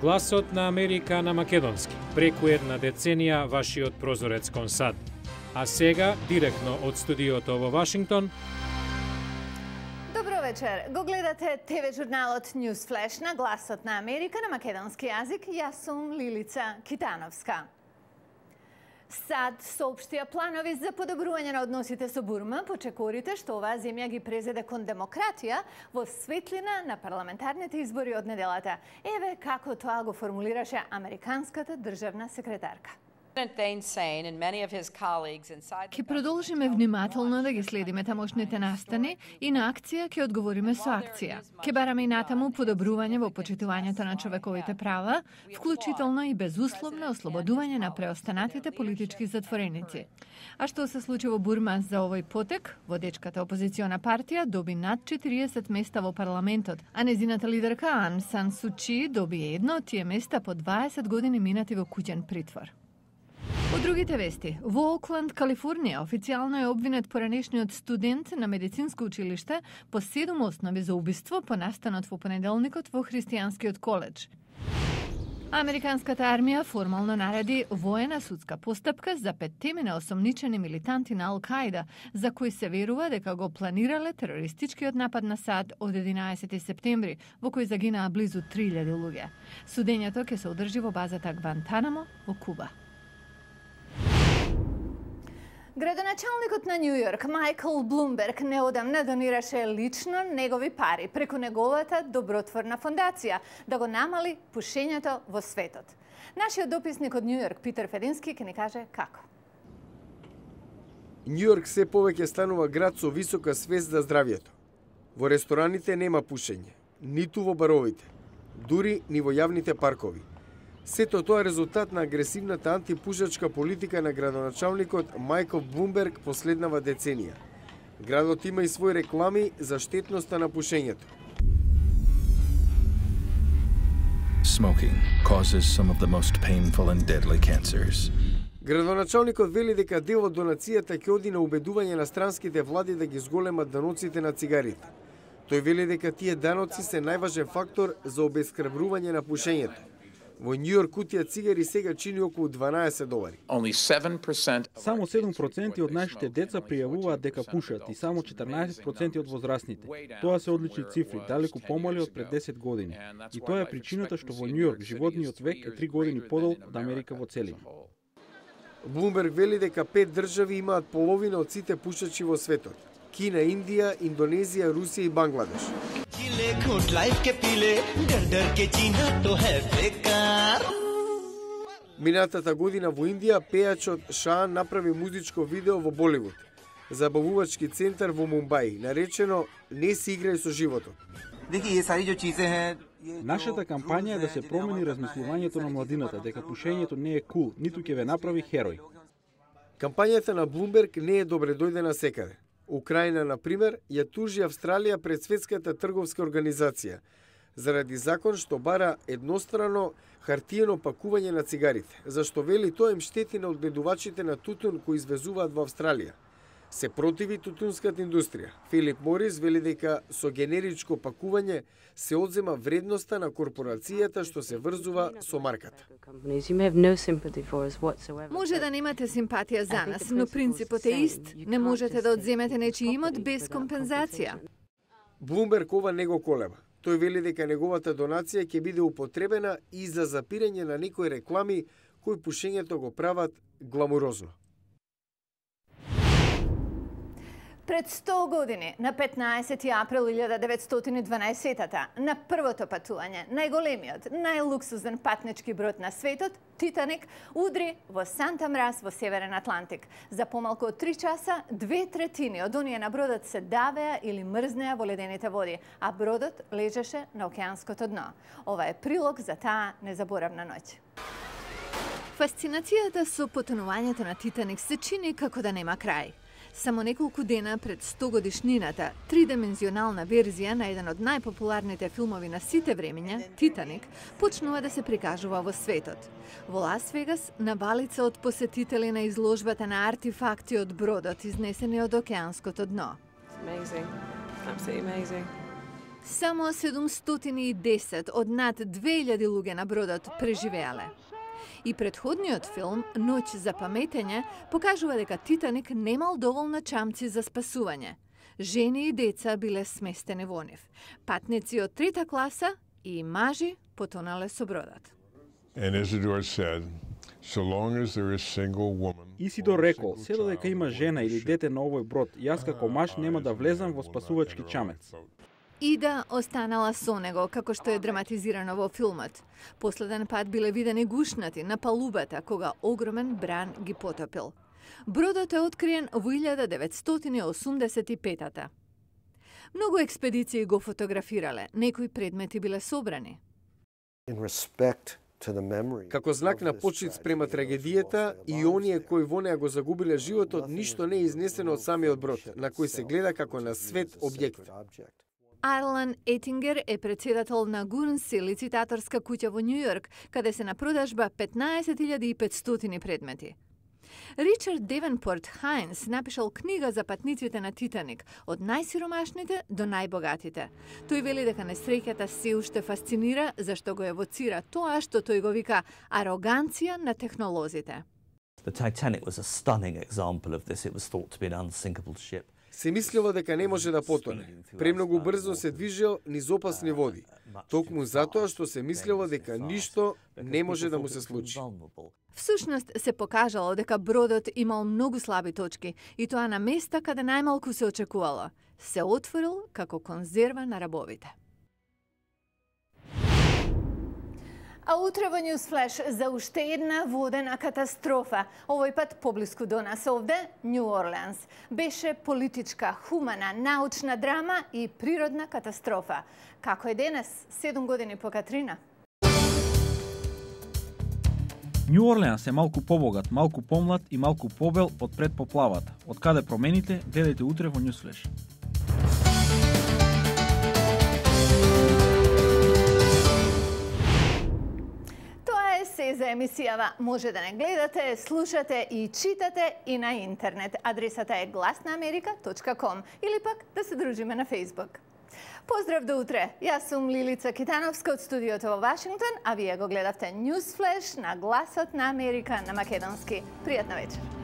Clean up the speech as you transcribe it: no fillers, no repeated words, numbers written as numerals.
Гласот на Америка на македонски. Преку една деценија вашиот прозорец кон САД. А сега, директно од студиото во Вашингтон. Добро вечер. Го гледате ТВ журналот News Flash на Гласот на Америка на македонски јазик. Јас сум Лилица Китановска. САД соопштија планови за подобрување на односите со Бурма, почекорите што оваа земја ги презеде кон демократија во светлина на парламентарните избори од неделата. Еве како тоа го формулираше американската државна секретарка. Ке продолжиме внимателно да ги следиме тамошните настани и на акција ќе одговориме со акција. Ке бараме и натаму подобрување во почитувањето на човековите права, вклучително и безусловно ослободување на преостанатите политички затвореници. А што се случи во Бурма за овој потек? Водечката опозициона партија доби над 40 места во парламентот, а незината лидерка Ан Сан Су Чи доби едно од тие места по 20 години минати во куќен притвор. Од другите вести, во Окланд, Калифорнија, официјално е обвинет поранешниот студент на медицинско училиште по 7 основи за убиство по настанот во понеделникот во христијанскиот коледж. Американската армија формално нареди воена судска постапка за 5 осомничени милитанти на Ал-Каида, за кои се верува дека го планирале терористичкиот напад на САД од 11 септември, во кој загинаа близу 3000 луѓе. Судењето ќе се одржи во базата Гвантанамо во Куба. Градоначалникот на Њу Јорк, Майкл Блумберг, неодамна донираше лично негови пари преку неговата добротворна фондација да го намали пушењето во светот. Нашиот дописник од Њу Јорк, Питер Федински, ќе ни каже како. Њу Јорк се повеќе станува град со висока свест за здравјето. Во рестораните нема пушење, ниту во баровите, дури ни во јавните паркови. Сето тоа е резултат на агресивната антипушачка политика на градоначалникот Майкл Блумберг последнава деценија. Градот има и своји реклами за штетноста на пушењето. Smoking causes some of the most painful and deadly cancers. Градоначалникот вели дека дел од донацијата ќе оди на убедување на странските влади да ги зголемат даноците на цигарите. Тој вели дека тие даноци се најважен фактор за обескрбрување на пушењето. Во Њу Јорк кутија цигари сега чини околу $12. Само 7% од нашите деца пријавуваат дека пушат и само 14% од возрастните. Тоа се одлични цифри, далеку помали од пред 10 години. И тоа е причината што во Њу Јорк животниот век е 3 години подолг од Америка во целина. Блумберг вели дека 5 држави имаат половина од сите пушачи во светот: Кина, Индија, Индонезија, Русија и Бангладеш. Минатата година во Индија пејачот Шаан направи музичко видео во Боливуд, забавувачки центар во Мумбај, наречено "Не си играј со животот". Нашата кампања е да се промени размислувањето на младината дека пушењето не е кул, ниту ќе ве направи херој. Кампањата на Блумберг не е добре дојдена секаде. Украина, например, ја тужи Австралија пред Светската трговска организација заради закон што бара еднострано хартиено пакување на цигарите, зашто вели тоа им штети на одгледувачите на тутун кои извезуваат во Австралија. Се противи тутунската индустрија. Филип Морис вели дека со генеричко пакување се одзема вредноста на корпорацијата што се врзува со марката. Може да немате симпатија за нас, но принципот е ист. Не можете да одземете нечи имот без компензација. Блумберг ова не го колеба. Тој вели дека неговата донација ќе биде употребена и за запирање на некои реклами кои пушењето го прават гламурозно. Пред 100 години, на 15 април 1912, на првото патување, најголемиот, најлуксузен патнички брод на светот, Титаник, удри во Санта Мраз во Северен Атлантик. За помалку од 3 часа, 2/3 од оние на бродот се давеа или мрзнеа во ледените води, а бродот лежеше на океанското дно. Ова е прилог за таа незаборавна ноќ. Фасцинацијата со потонувањето на Титаник се чини како да нема крај. Само неколку дена пред 100 годишнината, тридимензионална верзија на еден од најпопуларните филмови на сите времиња, Титаник, почнува да се прикажува во светот. Во Лас Вегас, на валица од посетители на изложбата на артефакти од бродот, изнесени од океанското дно. Само 710 од над 2000 луѓе на бродот преживеале. И предходниот филм, Ноќ за паметење, покажува дека Титаник немал доволно чамци за спасување. Жени и деца биле сместени во нив. Патници од трета класа и мажи потонале со бродот. Исидор рекол, се додека има жена или дете на овој брод, јас како маж нема да влезам во спасувачки чамец. Ида останала со него, како што е драматизирано во филмот. Последен пат биле видени гушнати на палубата, кога огромен бран ги потопил. Бродот е откриен во 1985-та. Многу експедиции го фотографирале, некои предмети биле собрани. Како знак на почит спрема трагедијата и оние кои во неа го загубиле животот, ништо не е изнесено од самиот брод, на кој се гледа како на свет објект. Арлан Етингер е председател на Гурнси лицитаторска куќа во Њу Јорк, каде се на продажба 15.500 предмети. Ричард Девенпорт Хайнс напишал книга за патниците на Титаник, од најсиромашните до најбогатите. Тој вели дека несреќата се уште фасцинира, зашто го евоцира тоа што тој го вика ароганција на технолозите. The Titanic was a stunning example of this. It was thought to be an unsinkable ship. Се мислело дека не може да потоне. Премногу брзо се движел низ опасни води. Токму затоа што се мислело дека ништо не може да му се случи. Всушност се покажало дека бродот имал многу слаби точки и тоа на места каде најмалку се очекувало. Се отворил како конзерва на рабовите. А утре во Newsflash за уште една водена катастрофа. Овој пат поблиску до нас овде, Нью Орлеанс. Беше политичка, хумана, научна драма и природна катастрофа. Како е денес, 7 години по Катрина? Нью Орлеанс е малку побогат, малку помлад и малку побел од пред поплавата. Од каде промените, гледајте утре во Newsflash. Се за емисијава може да не гледате, слушате и читате и на интернет. Адресата е glasnaamerika.com или пак да се дружиме на Facebook. Поздрав до утре! Јас сум Лилица Китановска од студиото во Вашингтон, а вие го гледавте Newsflash на Гласот на Америка на македонски. Пријатна вечер!